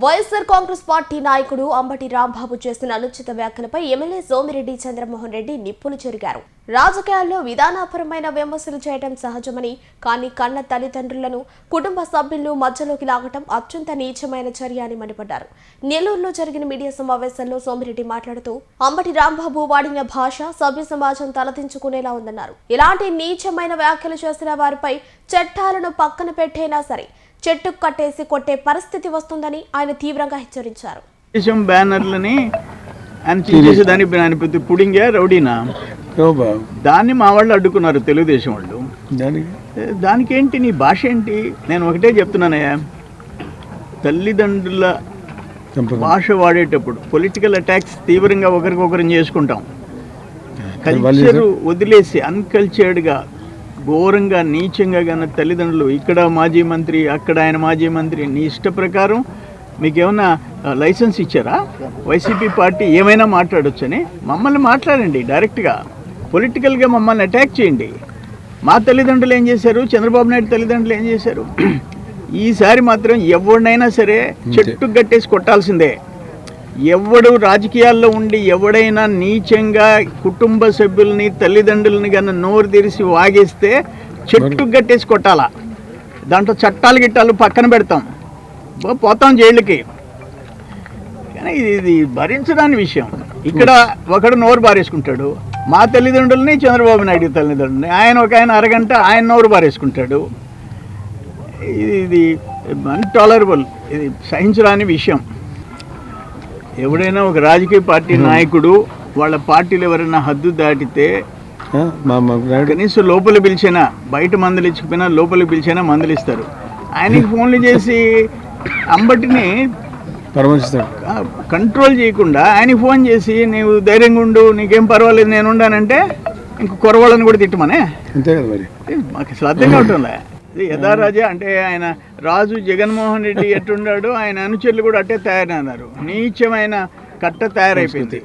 YSR Congress party నాయకుడు అంబటి రాంబాబు చేసిన అనుచిత వ్యాఖ్యలపై ఎమ్మెల్యే సోమిరెడ్డి చంద్రమోహన్ రెడ్డి నిప్పులు చెరిగారు. రాజకీయాల్లో విధానపరమైన విమర్శలు చేయడం సహజమని, కానీ కన్న తల్లిదండ్రులను, కుటుంబ సభ్యులను మధ్యలోకి లాగటం అత్యంత నీచమైన చర్య అని మండిపడ్డారు. నెల్లూరులో జరిగిన మీడియా సమావేశంలో సోమిరెడ్డి మాట్లాడుతూ అంబటి రాంబాబు వాడిన భాష సభ్య సమాజం తలదించుకునేలా ఉందన్నారు. ఇలాంటి నీచమైన వ్యాఖ్యలు చేసిన వారిపై చట్టాలను పక్కన పెట్టైనా సరే చెట్టుకు కట్టేసి కొట్టే పరిస్థితి వస్తుందని ఆయన తీవ్రంగా హెచ్చరించారు. బ్యానర్లని పుడింగే రౌడీనా దాన్ని మా వాళ్ళు అడ్డుకున్నారు, తెలుగుదేశం వాళ్ళు. దానికేంటి నీ భాష ఏంటి? నేను ఒకటే చెప్తున్నానయ్యా, తల్లిదండ్రుల భాష వాడేటప్పుడు పొలిటికల్ అటాక్స్ తీవ్రంగా ఒకరికొకరం చేసుకుంటాం. కల్చర్ వదిలేసి అన్కల్చర్డ్గా ఘోరంగా నీచంగా కన్నా తల్లిదండ్రులు, ఇక్కడ మాజీ మంత్రి, అక్కడ ఆయన మాజీ మంత్రి, నీ ఇష్ట ప్రకారం మీకేమన్నా లైసెన్స్ ఇచ్చారా? వైసీపీ పార్టీ ఏమైనా మాట్లాడొచ్చని మమ్మల్ని మాట్లాడండి, డైరెక్ట్గా పొలిటికల్గా మమ్మల్ని అటాక్ చేయండి. మా తల్లిదండ్రులు ఏం చేశారు, చంద్రబాబు నాయుడు తల్లిదండ్రులు ఏం చేశారు? ఈసారి మాత్రం ఎవరినైనా సరే చెట్టు గట్టేసి కొట్టాల్సిందే. ఎవడు రాజకీయాల్లో ఉండి ఎవడైనా నీచంగా కుటుంబ సభ్యుల్ని, తల్లిదండ్రులని కన్నా నోరు తెరిచి వాగేస్తే చెట్టు గట్టేసి కొట్టాలా. దాంట్లో చట్టాలు గిట్టాలు పక్కన పెడతాం, పోతాం జైలుకి. కానీ ఇది భరించడానికి విషయం. ఇక్కడ ఒకడు నోరు బారేసుకుంటాడు, మా తల్లిదండ్రులని, చంద్రబాబు నాయుడు తల్లిదండ్రులని, ఆయన అరగంట ఆయన నోరు బారేసుకుంటాడు. ఇది అన్టాలరబుల్, ఇది సహించరాని విషయం. ఎవడైనా ఒక రాజకీయ పార్టీ నాయకుడు వాళ్ళ పార్టీలు ఎవరైనా హద్దు దాటితే కనీసం లోపల పిలిచినా, బయట మందులు ఇచ్చిపోయినా లోపలికి పిలిచినా మందులు ఇస్తారు. ఆయనకి ఫోన్లు చేసి అంబటిని కంట్రోల్ చేయకుండా ఆయనకి ఫోన్ చేసి నీవు ధైర్యంగా ఉండు, నీకేం పర్వాలేదు, నేను ఉండానంటే ఇంక కురవాళ్ళని కూడా తిట్టమనే. అంతే కదా మరి, మాకు అసలు అర్థం కావటంలే. యథారాజా అంటే ఆయన రాజు జగన్మోహన్ రెడ్డి ఎట్టున్నాడు, ఆయన అనుచరులు కూడా అట్టే తయారైనారు. నీచమైన కట్ట తయారైపోయింది.